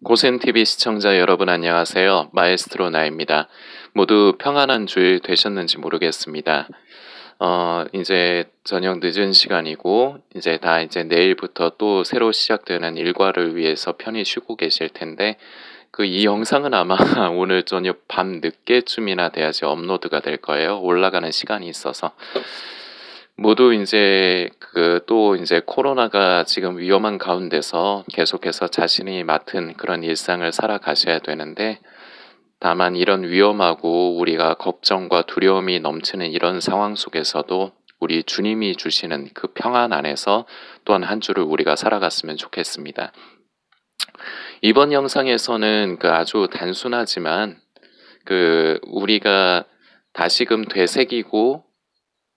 고센TV 시청자 여러분 안녕하세요. 마에스트로 나입니다. 모두 평안한 주일 되셨는지 모르겠습니다. 이제 저녁 늦은 시간이고 이제 내일부터 또 새로 시작되는 일과를 위해서 편히 쉬고 계실 텐데 이 영상은 아마 오늘 저녁 밤 늦게쯤이나 돼야지 업로드가 될 거예요. 올라가는 시간이 있어서. 모두 또 코로나가 지금 위험한 가운데서 계속해서 자신이 맡은 그런 일상을 살아가셔야 되는데, 다만 이런 위험하고 우리가 걱정과 두려움이 넘치는 이런 상황 속에서도 우리 주님이 주시는 그 평안 안에서 또한 한 주를 우리가 살아갔으면 좋겠습니다. 이번 영상에서는 아주 단순하지만 우리가 다시금 되새기고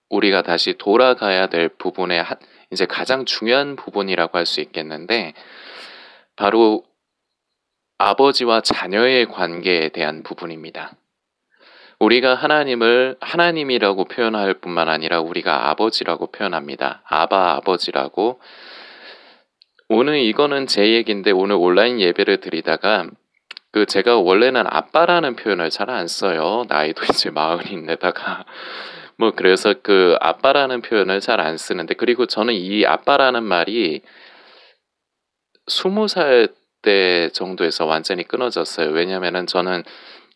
우리가 다시 돌아가야 될 부분의 이제 가장 중요한 부분이라고 할 수 있겠는데, 바로 아버지와 자녀의 관계에 대한 부분입니다. 우리가 하나님을 하나님이라고 표현할 뿐만 아니라 우리가 아버지라고 표현합니다. 아버지라고. 오늘 이거는 제 얘기인데, 오늘 온라인 예배를 드리다가 제가 원래는 아빠라는 표현을 잘 안 써요. 나이도 이제 40인데다가 그래서 아빠라는 표현을 잘 안 쓰는데, 그리고 저는 이 아빠라는 말이 20살 때 정도에서 완전히 끊어졌어요. 왜냐면은 저는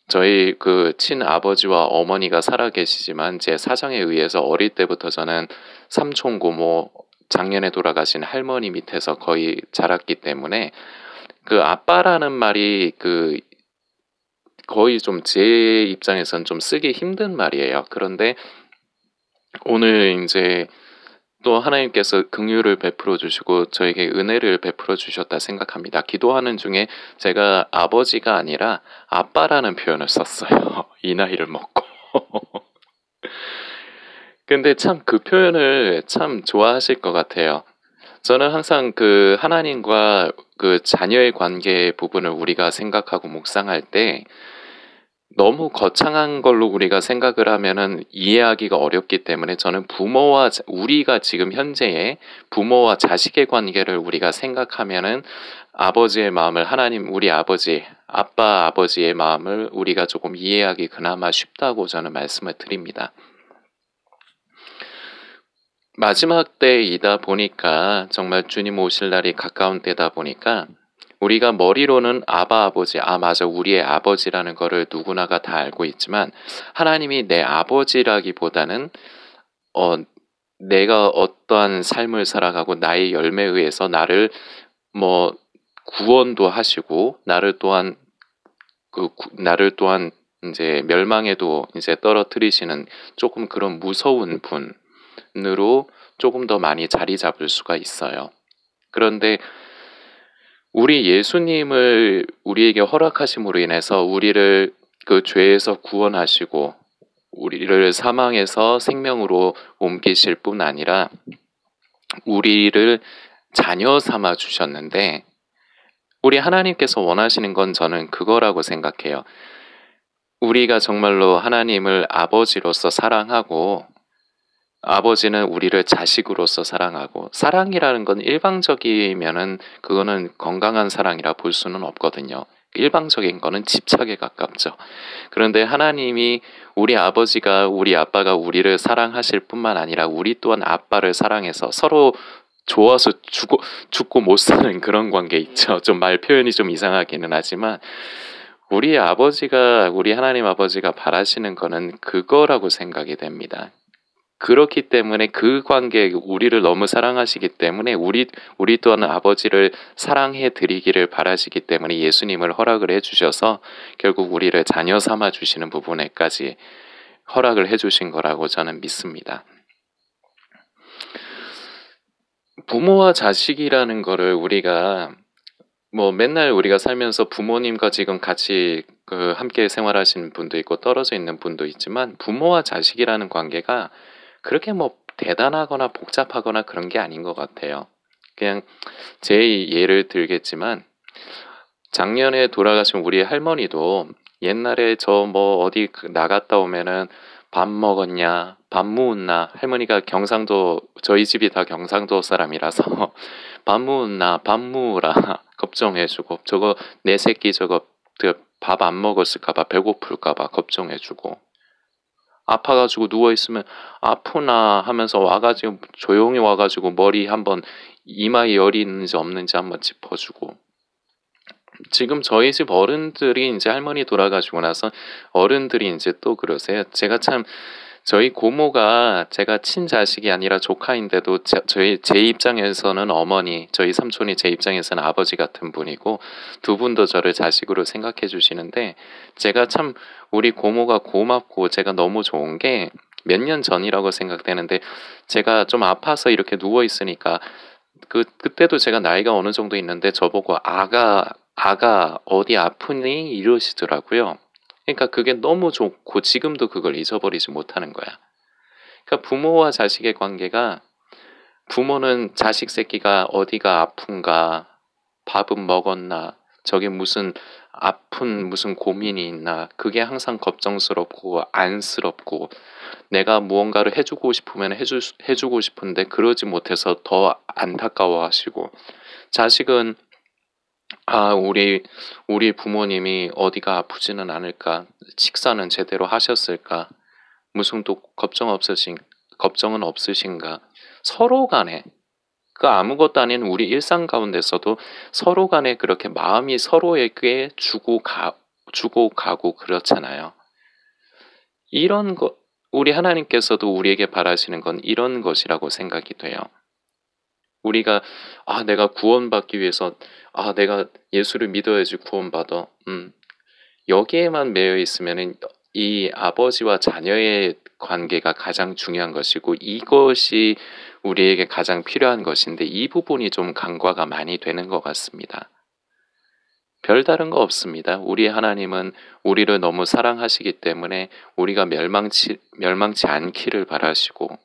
저희 친아버지와 어머니가 살아계시지만 제 사정에 의해서 어릴 때부터 저는 삼촌 고모, 작년에 돌아가신 할머니 밑에서 거의 자랐기 때문에 아빠라는 말이 거의 좀 제 입장에선 좀 쓰기 힘든 말이에요. 그런데 오늘 또 하나님께서 긍휼을 베풀어 주시고 저에게 은혜를 베풀어 주셨다 생각합니다. 기도하는 중에 제가 아버지가 아니라 아빠라는 표현을 썼어요. 이 나이를 먹고. 근데 참 그 표현을 참 좋아하실 것 같아요. 저는 항상 하나님과 자녀의 관계 부분을 우리가 생각하고 묵상할 때 너무 거창한 걸로 우리가 생각을 하면은 이해하기가 어렵기 때문에, 저는 우리가 지금 현재의 부모와 자식의 관계를 우리가 생각하면은 아버지의 마음을 우리 아버지, 아버지의 마음을 우리가 조금 이해하기 그나마 쉽다고 저는 말씀을 드립니다. 마지막 때이다 보니까, 정말 주님 오실 날이 가까운 때다 보니까 우리가 머리로는 아버지, 맞아, 우리의 아버지라는 거를 누구나가 다 알고 있지만, 하나님이 내 아버지라기보다는 내가 어떠한 삶을 살아가고 나의 열매에 의해서 나를 구원도 하시고 나를 또한 이제 멸망에도 이제 떨어뜨리시는 조금 그런 무서운 분으로 조금 더 많이 자리 잡을 수가 있어요. 그런데 우리 예수님을 우리에게 허락하심으로 인해서 우리를 죄에서 구원하시고 우리를 사망에서 생명으로 옮기실 뿐 아니라 우리를 자녀 삼아 주셨는데, 우리 하나님께서 원하시는 건 저는 그거라고 생각해요. 우리가 정말로 하나님을 아버지로서 사랑하고 아버지는 우리를 자식으로서 사랑하고, 사랑이라는 건 일방적이면은 그거는 건강한 사랑이라 볼 수는 없거든요. 일방적인 거는 집착에 가깝죠. 그런데 하나님이 우리 아빠가 우리를 사랑하실 뿐만 아니라 우리 또한 아빠를 사랑해서 서로 좋아서 죽고 못 사는 그런 관계 있죠. 좀 말 표현이 좀 이상하기는 하지만 우리 하나님 아버지가 바라시는 거는 그거라고 생각이 됩니다. 그렇기 때문에 그 관계, 우리를 너무 사랑하시기 때문에 우리 또한 아버지를 사랑해 드리기를 바라시기 때문에 예수님을 허락을 해주셔서 결국 우리를 자녀 삼아 주시는 부분에까지 허락을 해주신 거라고 저는 믿습니다. 부모와 자식이라는 거를 우리가 맨날 우리가 살면서 부모님과 지금 같이 함께 생활하시는 분도 있고 떨어져 있는 분도 있지만, 부모와 자식이라는 관계가 그렇게 대단하거나 복잡하거나 그런 게 아닌 것 같아요. 그냥 제 예를 들겠지만, 작년에 돌아가신 우리 할머니도 옛날에 어디 나갔다 오면은 밥 먹었냐? 밥 무었나? 할머니가 경상도, 저희 집이 다 경상도 사람이라서 밥 무었나? 밥 무으라 걱정해주고, 저거 내 새끼 저거 밥 안 먹었을까봐 배고플까봐 걱정해주고, 아파가지고 누워있으면 아프나 하면서 와가지고 조용히 와가지고 머리 한번 이마에 열이 있는지 없는지 한번 짚어주고. 지금 저희 집 어른들이 이제 할머니 돌아가시고 나서 어른들이 이제 또 그러세요. 제가 참 저희 고모가 제가 친자식이 아니라 조카인데도 제 입장에서는 어머니, 저희 삼촌이 제 입장에서는 아버지 같은 분이고 두 분도 저를 자식으로 생각해 주시는데 제가 참 우리 고모가 고맙고 제가 너무 좋은 게 몇 년 전이라고 생각되는데 제가 좀 아파서 이렇게 누워 있으니까 그때도 제가 나이가 어느 정도 있는데 저보고 아가 어디 아프니? 이러시더라고요. 그러니까 그게 너무 좋고 지금도 그걸 잊어버리지 못하는 거야. 그러니까 부모와 자식의 관계가 부모는 자식 새끼가 어디가 아픈가, 밥은 먹었나, 저게 무슨 무슨 고민이 있나, 그게 항상 걱정스럽고 안쓰럽고 내가 무언가를 해주고 싶으면 해주고 싶은데 그러지 못해서 더 안타까워하시고 자식은 우리 부모님이 어디가 아프지는 않을까? 식사는 제대로 하셨을까? 무슨 또 걱정은 없으신가? 서로 간에, 그 아무것도 아닌 우리 일상 가운데서도 서로 간에 그렇게 마음이 서로에게 주고 가고 그렇잖아요. 이런 것, 우리 하나님께서도 우리에게 바라시는 건 이런 것이라고 생각이 돼요. 우리가 내가 구원받기 위해서 내가 예수를 믿어야지 구원받아. 여기에만 매여 있으면은 이 아버지와 자녀의 관계가 가장 중요한 것이고 이것이 우리에게 가장 필요한 것인데 이 부분이 좀 간과가 많이 되는 것 같습니다. 별다른 거 없습니다. 우리 하나님은 우리를 너무 사랑하시기 때문에 우리가 멸망치 않기를 바라시고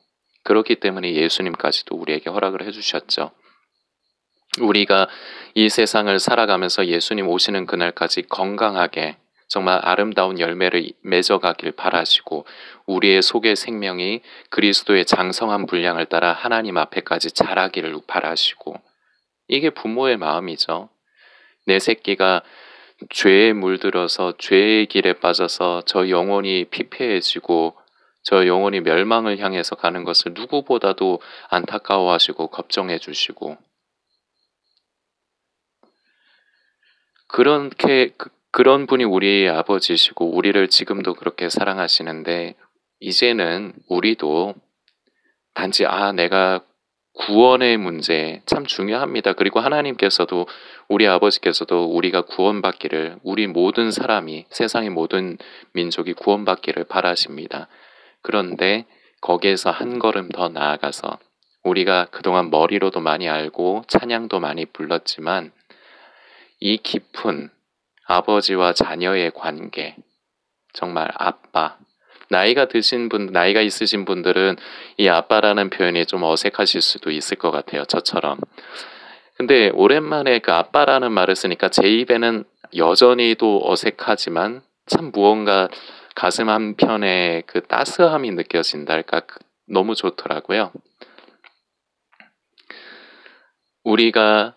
그렇기 때문에 예수님까지도 우리에게 허락을 해주셨죠. 우리가 이 세상을 살아가면서 예수님 오시는 그날까지 건강하게 정말 아름다운 열매를 맺어가길 바라시고 우리의 속의 생명이 그리스도의 장성한 분량을 따라 하나님 앞에까지 자라기를 바라시고 이게 부모의 마음이죠. 내 새끼가 죄에 물들어서 죄의 길에 빠져서 저 영혼이 피폐해지고 저 영혼이 멸망을 향해서 가는 것을 누구보다도 안타까워하시고 걱정해 주시고 그런 분이 우리의 아버지시고 우리를 지금도 그렇게 사랑하시는데 이제는 우리도 단지 내가 구원의 문제 참 중요합니다. 그리고 하나님께서도 우리 아버지께서도 우리가 구원받기를 우리 모든 사람이 세상의 모든 민족이 구원받기를 바라십니다. 그런데 거기에서 한 걸음 더 나아가서 우리가 그동안 머리로도 많이 알고 찬양도 많이 불렀지만 이 깊은 아버지와 자녀의 관계, 정말 아빠, 나이가 있으신 분들은 이 아빠라는 표현이 좀 어색하실 수도 있을 것 같아요. 저처럼. 근데 오랜만에 그 아빠라는 말을 쓰니까 제 입에는 여전히도 어색하지만 참 무언가 가슴 한편에 그 따스함이 느껴진다 할까 너무 좋더라고요. 우리가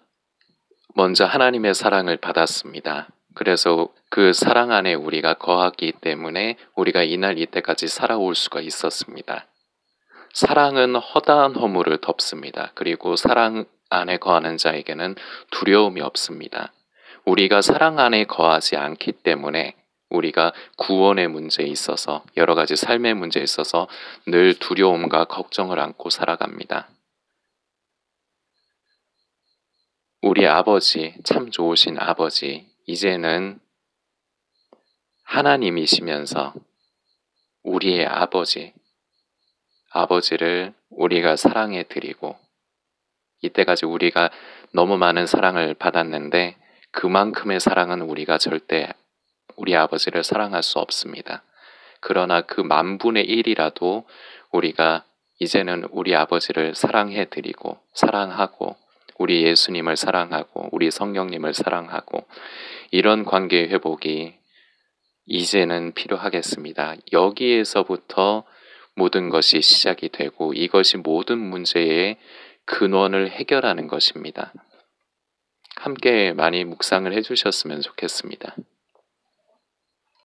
먼저 하나님의 사랑을 받았습니다. 그래서 그 사랑 안에 우리가 거하기 때문에 우리가 이날 이때까지 살아올 수가 있었습니다. 사랑은 허다한 허물을 덮습니다. 그리고 사랑 안에 거하는 자에게는 두려움이 없습니다. 우리가 사랑 안에 거하지 않기 때문에 우리가 구원의 문제에 있어서 여러 가지 삶의 문제에 있어서 늘 두려움과 걱정을 안고 살아갑니다. 우리 아버지, 참 좋으신 아버지, 이제는 하나님이시면서 우리의 아버지를 우리가 사랑해 드리고 이때까지 우리가 너무 많은 사랑을 받았는데 그만큼의 사랑은 우리가 절대 우리 아버지를 사랑할 수 없습니다. 그러나 그 10,000분의 1이라도 우리가 이제는 우리 아버지를 사랑해 드리고 사랑하고 우리 예수님을 사랑하고 우리 성령님을 사랑하고 이런 관계의 회복이 이제는 필요하겠습니다. 여기에서부터 모든 것이 시작이 되고 이것이 모든 문제의 근원을 해결하는 것입니다. 함께 많이 묵상을 해주셨으면 좋겠습니다.